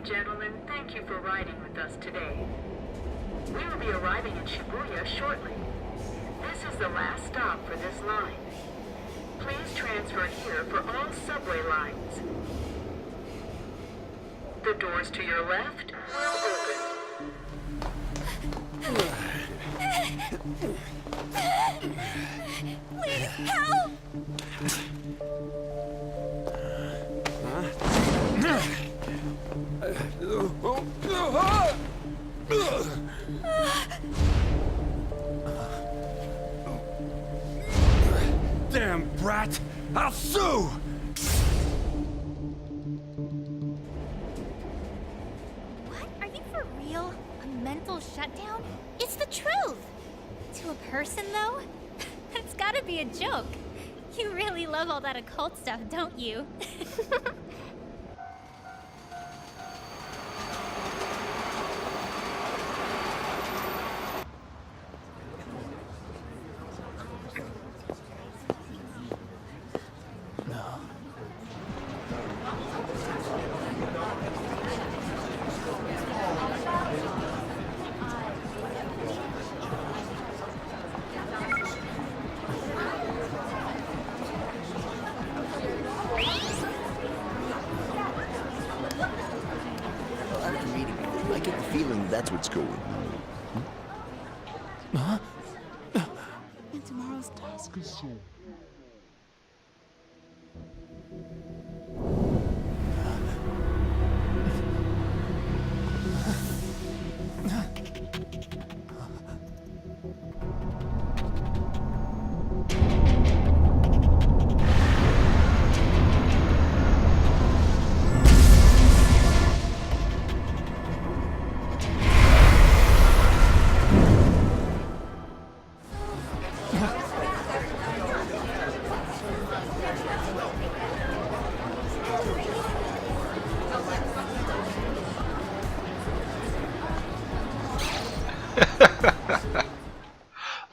and gentlemen, thank you for riding with us today. We will be arriving in Shibuya shortly. This is the last stop for this line. Please transfer here for all subway lines. The doors to your left will open. Please help! Damn brat! I'll sue! What? Are you for real? A mental shutdown? It's the truth! To a person, though? That's gotta be a joke. You really love all that occult stuff, don't you? After meeting you, I get the feeling that's what's going on. Huh? And tomorrow's task is so.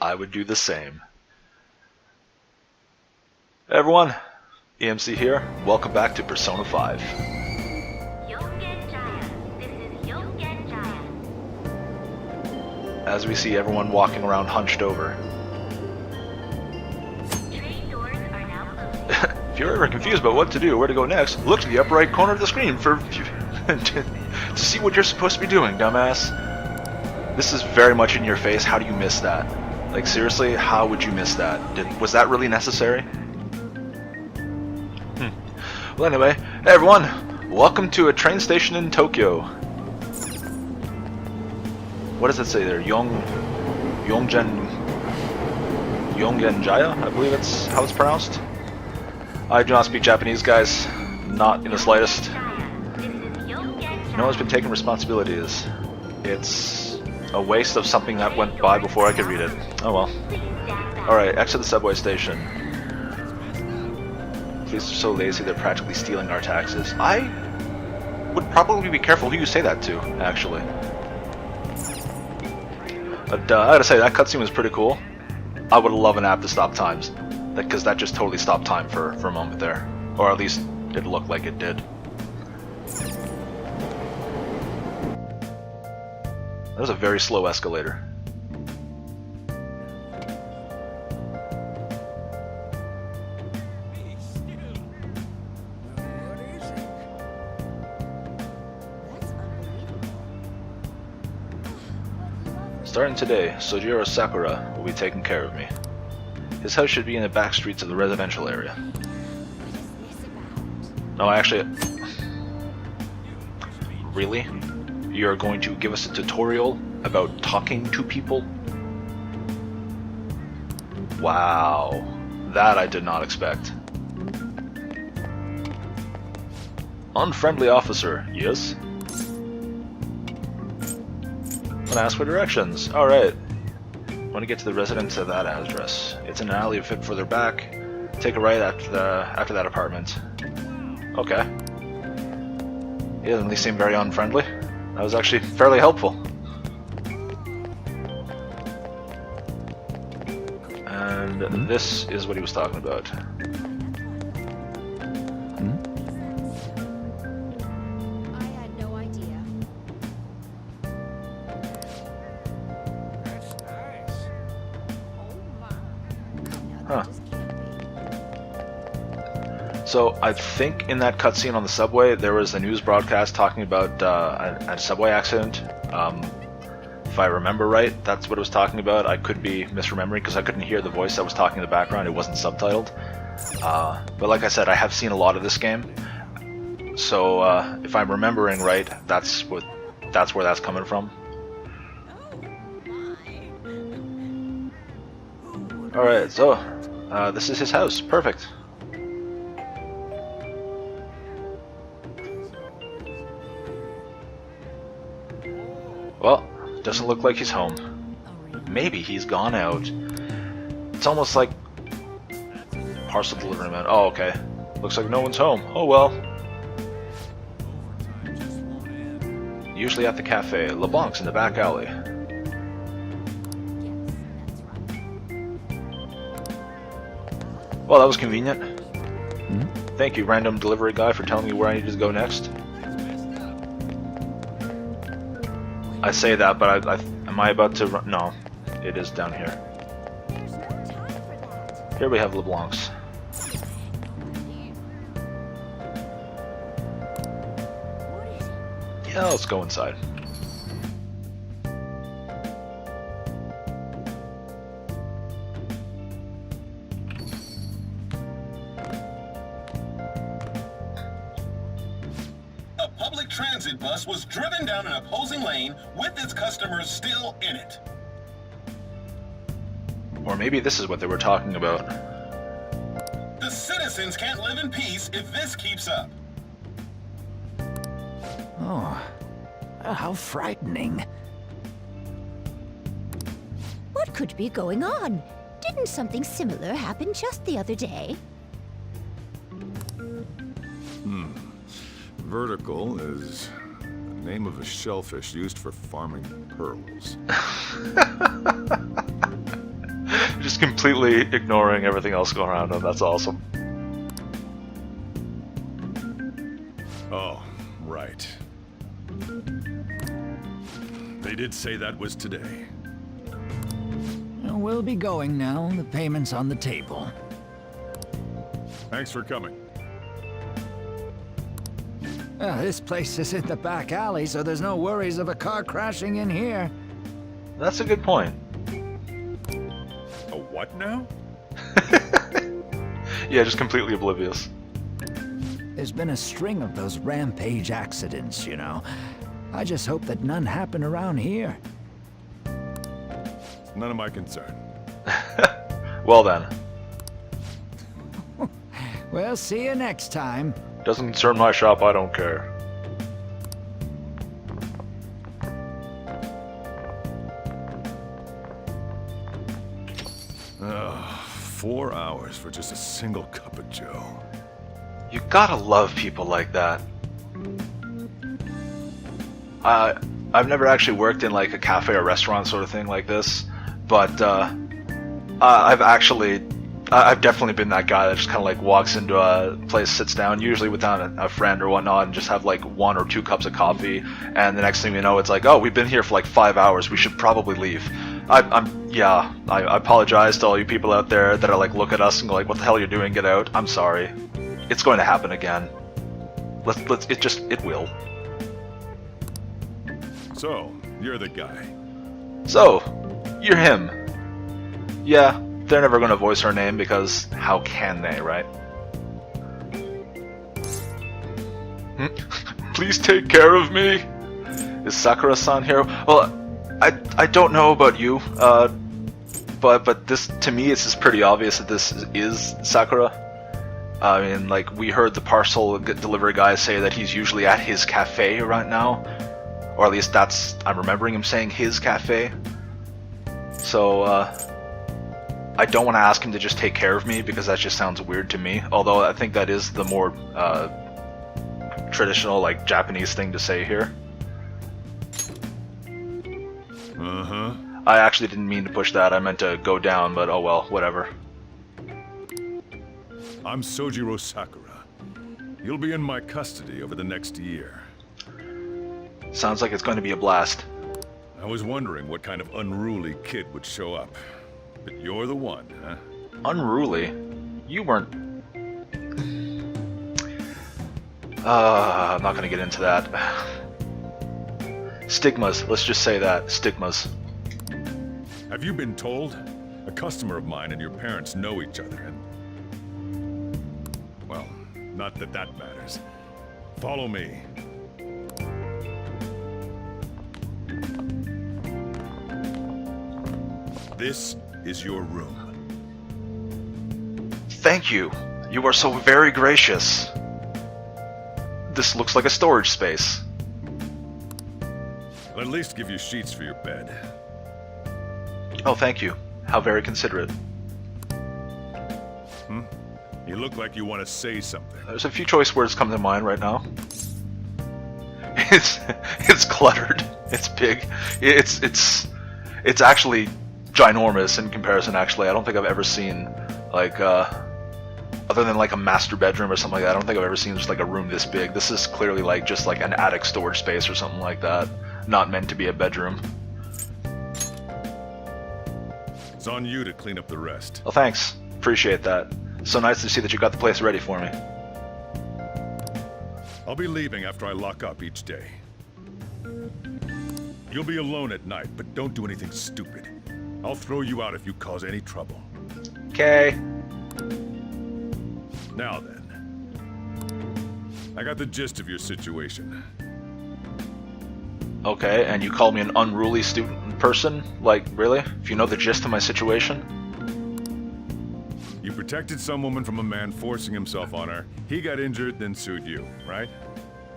I would do the same. Hey everyone, EMC here. Welcome back to Persona 5. As we see everyone walking around hunched over. If you're ever confused about what to do or where to go next, look to the upper right corner of the screen for to see what you're supposed to be doing, dumbass. This is very much in your face. How do you miss that? Like, seriously, how would you miss that? Was that really necessary? Well, anyway, hey everyone, welcome to a train station in Tokyo. What does it say there? Yongenjaya, I believe that's how it's pronounced. I do not speak Japanese, guys. Not in the slightest. No one's been taking responsibilities. It's a waste of something that went by before I could read it. Oh well. Alright, exit the subway station. Police are so lazy they're practically stealing our taxes. I would probably be careful who you say that to, actually. But I gotta say, that cutscene was pretty cool. I would love an app to stop times. Because that just totally stopped time for a moment there. Or at least it looked like it did. That was a very slow escalator. Starting today, Sojiro Sakura will be taking care of me. His house should be in the back streets of the residential area. No, actually... Really? You're going to give us a tutorial about talking to people? Wow. That I did not expect. Unfriendly officer, yes? I'm gonna ask for directions. Alright. Want to get to the residence of that address. It's in an alley a bit further back. Take a right after that apartment. Okay. He doesn't really seem very unfriendly. That was actually fairly helpful. And this is what he was talking about. I had no idea. Huh. So I think in that cutscene on the subway, there was a news broadcast talking about a subway accident. If I remember right, that's what it was talking about. I could be misremembering because I couldn't hear the voice that was talking in the background. It wasn't subtitled. But like I said, I have seen a lot of this game. So if I'm remembering right, that's where that's coming from. Alright, so this is his house. Perfect. Well, doesn't look like he's home. Maybe he's gone out. It's almost like parcel delivery man. Oh, okay. Looks like no one's home. Oh well. Usually at the cafe. LeBlanc's in the back alley. Well, that was convenient. Thank you, random delivery guy, for telling me where I need to go next. I say that, but am I about to run? No, it is down here. Here we have LeBlanc's. Yeah, let's go inside. A public transit bus was driven down an opposing lane with its customers still in it. Or maybe this is what they were talking about. The citizens can't live in peace if this keeps up. Oh, how frightening. What could be going on? Didn't something similar happen just the other day? Vertical is the name of a shellfish used for farming pearls. Just completely ignoring everything else going around him. That's awesome. Oh, right. They did say that was today. We'll be going now. The payment's on the table. Thanks for coming. This place is in the back alley, so there's no worries of a car crashing in here. That's a good point. A what now? Yeah, just completely oblivious. There's been a string of those rampage accidents, you know. I just hope that none happen around here. None of my concern. Well then. We'll see you next time. Doesn't concern my shop, I don't care. Ugh, 4 hours for just a single cup of joe. You gotta love people like that. I've never actually worked in like a cafe or restaurant sort of thing like this, but I've definitely been that guy that just kind of like walks into a place, sits down, usually without a friend or whatnot, and just have like 1 or 2 cups of coffee, and the next thing you know, it's like, oh, we've been here for like 5 hours, we should probably leave. I apologize to all you people out there that are like, look at us and go like, what the hell are you doing, get out. I'm sorry. It's going to happen again. It will. So, you're the guy. So, you're him. Yeah, they're never going to voice her name because how can they, right? Please take care of me. Is Sakura-san here? Well, I don't know about you, but this, to me, it's just pretty obvious that this is Sakura. I mean, like, we heard the parcel delivery guy say that he's usually at his cafe right now. Or at least I'm remembering him saying his cafe. So, I don't want to ask him to just take care of me because that just sounds weird to me. Although I think that is the more traditional, like, Japanese thing to say here. Uh-huh. I actually didn't mean to push that. I meant to go down, but oh well, whatever. I'm Sojiro Sakura. You'll be in my custody over the next year. Sounds like it's going to be a blast. I was wondering what kind of unruly kid would show up. But you're the one, huh? Unruly? You weren't... I'm not gonna get into that. Stigmas, let's just say that. Stigmas. Have you been told? A customer of mine and your parents know each other, and... Well, not that that matters. Follow me. This is your room. Thank you. You are so very gracious. This looks like a storage space. I'll at least give you sheets for your bed. Oh, thank you. How very considerate. You look like you want to say something. There's a few choice words come to mind right now. It's cluttered. It's big. It's actually ginormous in comparison. Actually, I don't think I've ever seen like other than like a master bedroom or something like that. I don't think I've ever seen just like a room this big. This is clearly like just like an attic storage space or something like that. Not meant to be a bedroom. It's on you to clean up the rest. Well, thanks. Appreciate that. So nice to see that you got the place ready for me. I'll be leaving after I lock up each day. You'll be alone at night, but don't do anything stupid. I'll throw you out if you cause any trouble. Okay. Now then. I got the gist of your situation. Okay, and you call me an unruly student person? Like, really? If you know the gist of my situation? You protected some woman from a man forcing himself on her. He got injured, then sued you, right?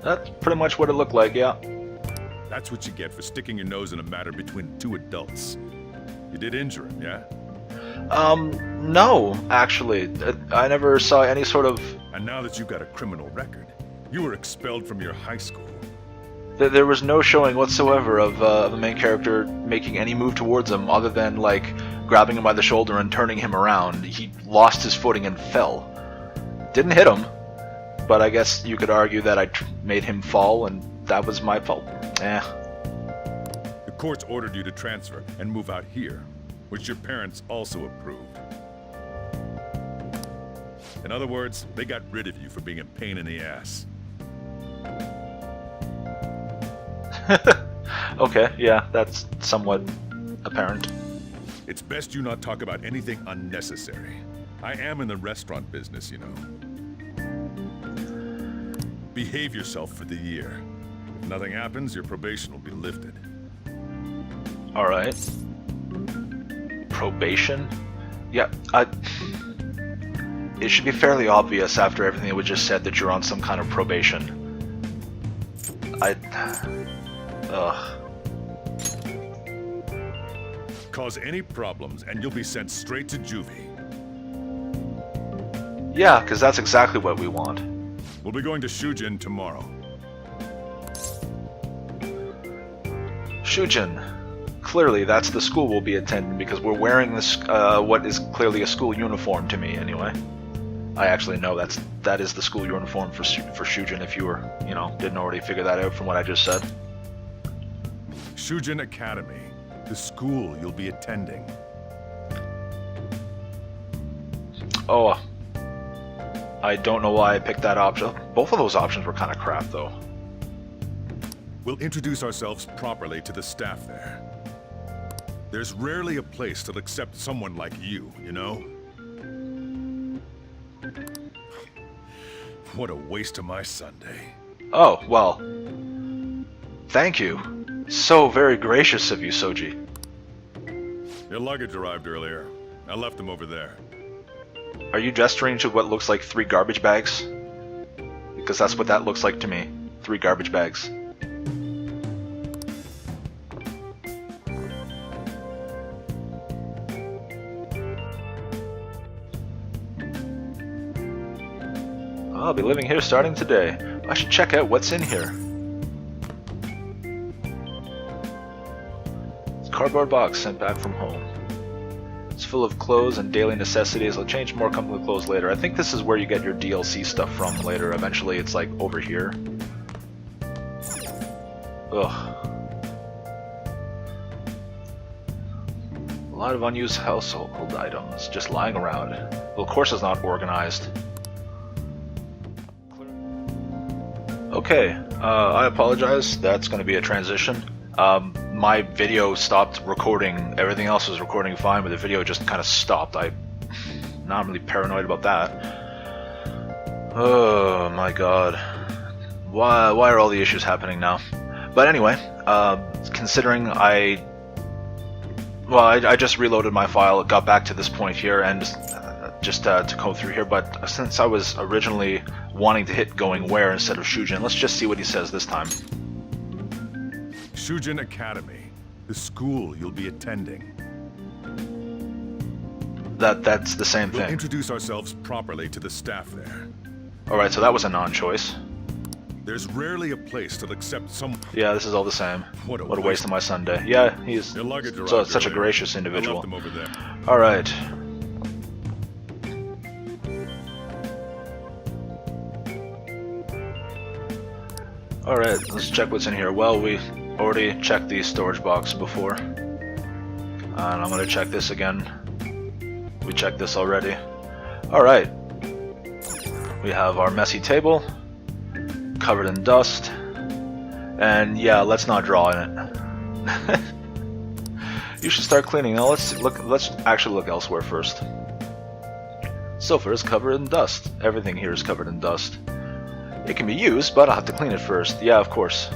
That's pretty much what it looked like, yeah. That's what you get for sticking your nose in a matter between two adults. You did injure him, yeah? No, actually. I never saw any sort of... And now that you've got a criminal record, you were expelled from your high school. There was no showing whatsoever of the main character making any move towards him other than, like, grabbing him by the shoulder and turning him around. He lost his footing and fell. Didn't hit him, but I guess you could argue that I made him fall and that was my fault. The courts ordered you to transfer and move out here, which your parents also approved. In other words, they got rid of you for being a pain in the ass. Okay, yeah, that's somewhat apparent. It's best you not talk about anything unnecessary. I am in the restaurant business, you know. Behave yourself for the year. If nothing happens, your probation will be lifted. Alright. Probation? Yeah, it should be fairly obvious after everything that was just said that you're on some kind of probation. Cause any problems and you'll be sent straight to juvie. Yeah, because that's exactly what we want. We'll be going to Shujin tomorrow. Shujin. Clearly, that's the school we'll be attending because we're wearing this, what is clearly a school uniform to me, anyway. I actually know that is the school uniform for Shujin if you were, didn't already figure that out from what I just said. Shujin Academy, the school you'll be attending. Oh, I don't know why I picked that option. Both of those options were kind of crap, though. We'll introduce ourselves properly to the staff there. There's rarely a place that'll accept someone like you, you know? What a waste of my Sunday. Oh, well. Thank you. So very gracious of you, Soji. Your luggage arrived earlier. I left them over there. Are you gesturing to what looks like 3 garbage bags? Because that's what that looks like to me. 3 garbage bags. I'll be living here starting today. I should check out what's in here. It's a cardboard box sent back from home. It's full of clothes and daily necessities. I'll change more comfortable clothes later. I think this is where you get your DLC stuff from later. Eventually it's like over here. Ugh. A lot of unused household items just lying around. Well, of course it's not organized. Okay, I apologize. That's going to be a transition. My video stopped recording. Everything else was recording fine, but the video just kind of stopped. Now I'm really paranoid about that. Oh my god. Why are all the issues happening now? But anyway, considering I just reloaded my file, got back to this point here, and just to go through here, but since I was originally wanting to hit going where instead of Shujin, let's just see what he says this time. Shujin Academy, the school you'll be attending. That's the same We'll thing. introduce ourselves properly to the staff there. Alright, so that was a non-choice. There's rarely a place that'll accept some... Yeah, this is all the same. What a What a waste. waste of my Sunday. Yeah, he's Your luggage so arrived such a earlier. gracious I individual. left them over there. Alright. Alright, let's check what's in here. Well, we already checked the storage box before. And I'm gonna check this again. We checked this already. Alright. We have our messy table, covered in dust. And yeah, let's not draw in it. You should start cleaning. Now let's actually look elsewhere first. Sofa is covered in dust. Everything here is covered in dust. It can be used, but I'll have to clean it first. Yeah, of course.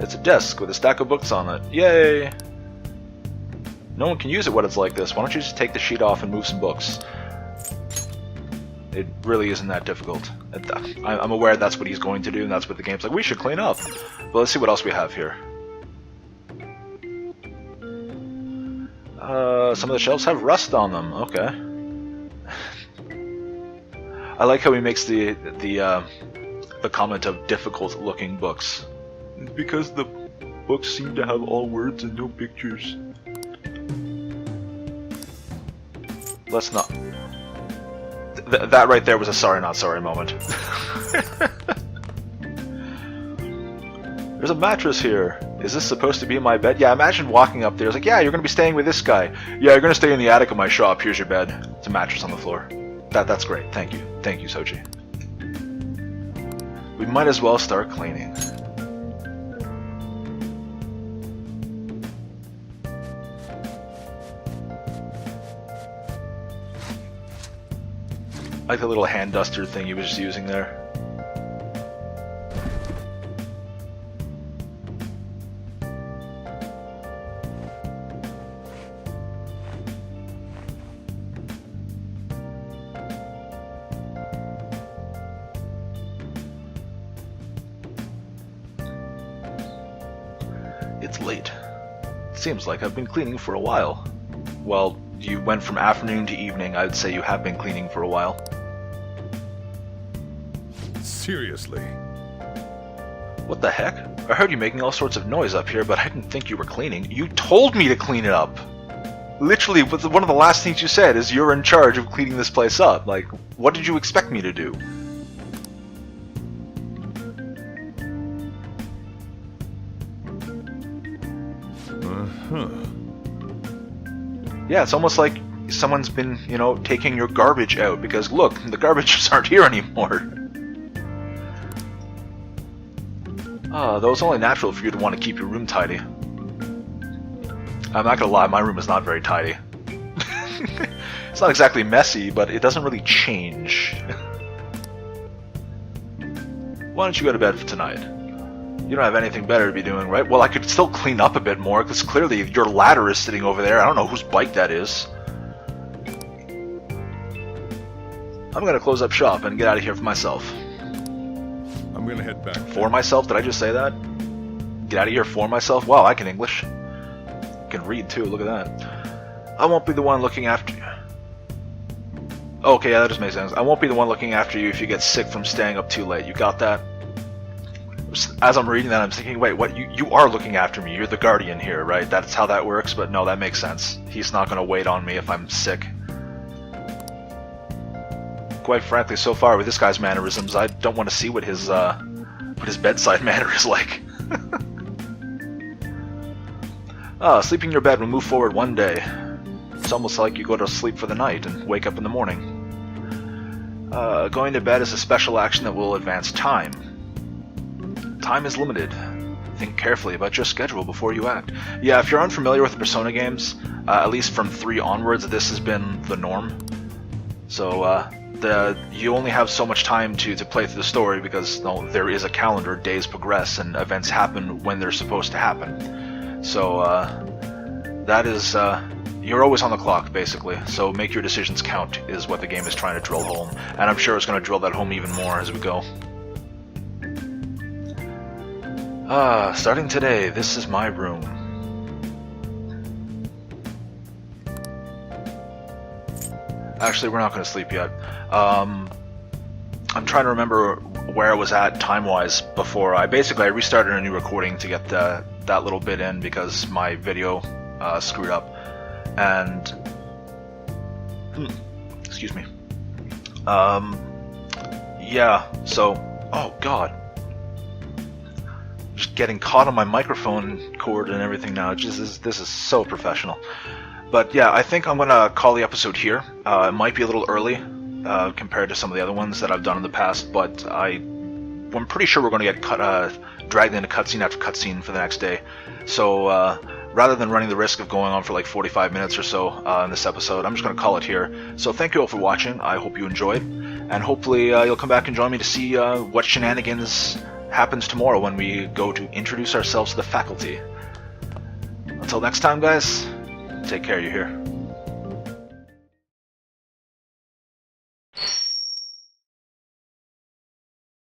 It's a desk with a stack of books on it. Yay! No one can use it when it's like this. Why don't you just take the sheet off and move some books? It really isn't that difficult. I'm aware that's what he's going to do, and that's what the game's like. We should clean up. But let's see what else we have here. Some of the shelves have rust on them. Okay. I like how he makes the comment of difficult-looking books. Because the books seem to have all words and no pictures. Let's not. That right there was a sorry not sorry moment. There's a mattress here. Is this supposed to be my bed? Yeah, imagine walking up there. It's like, yeah, you're gonna be staying with this guy. Yeah, you're gonna stay in the attic of my shop. Here's your bed. It's a mattress on the floor. That's great. Thank you. Thank you, Soji. We might as well start cleaning. I like the little hand duster thing he was just using there. It's late. Seems like I've been cleaning for a while. Well, you went from afternoon to evening. I would say you have been cleaning for a while. Seriously. What the heck? I heard you making all sorts of noise up here, but I didn't think you were cleaning. You told me to clean it up! Literally, one of the last things you said is you're in charge of cleaning this place up. Like, what did you expect me to do? Yeah, it's almost like someone's been, you know, taking your garbage out, because look, the garbages aren't here anymore. Though it's only natural for you to want to keep your room tidy. I'm not gonna lie, my room is not very tidy. It's not exactly messy, but it doesn't really change. Why don't you go to bed for tonight? You don't have anything better to be doing, right? Well, I could still clean up a bit more, because clearly your ladder is sitting over there. I don't know whose bike that is. I'm gonna close up shop and get out of here for myself. I'm gonna head back. For myself? Did I just say that? Get out of here for myself? Wow, I can English. I can read too, look at that. I won't be the one looking after you. Okay, yeah, that just makes sense. I won't be the one looking after you if you get sick from staying up too late. You got that? As I'm reading that, I'm thinking, wait, what? You are looking after me. You're the guardian here, right? That's how that works, but no, that makes sense. He's not gonna wait on me if I'm sick. Quite frankly, so far with this guy's mannerisms, I don't want to see what his bedside manner is like. Sleeping in your bed will move forward one day. It's almost like you go to sleep for the night and wake up in the morning. Going to bed is a special action that will advance time. Time is limited. Think carefully about your schedule before you act. Yeah, if you're unfamiliar with the Persona games, at least from 3 onwards, this has been the norm. So, you only have so much time to play through the story because there is a calendar, days progress, and events happen when they're supposed to happen. So, that is, you're always on the clock, basically. So make your decisions count, is what the game is trying to drill home. And I'm sure it's going to drill that home even more as we go. Starting today, this is my room. Actually, we're not going to sleep yet. I'm trying to remember where I was at time-wise before. I restarted a new recording to get that little bit in because my video screwed up. And... excuse me. Yeah, so... Oh, God. Just getting caught on my microphone cord and everything now. This is so professional. But yeah, I think I'm going to call the episode here. It might be a little early compared to some of the other ones that I've done in the past, but I'm pretty sure we're going to get dragged into cutscene after cutscene for the next day. So rather than running the risk of going on for like 45 minutes or so in this episode, I'm just going to call it here. So thank you all for watching. I hope you enjoyed, and hopefully you'll come back and join me to see what shenanigans happens tomorrow when we go to introduce ourselves to the faculty. Until next time, guys, take care, you hear?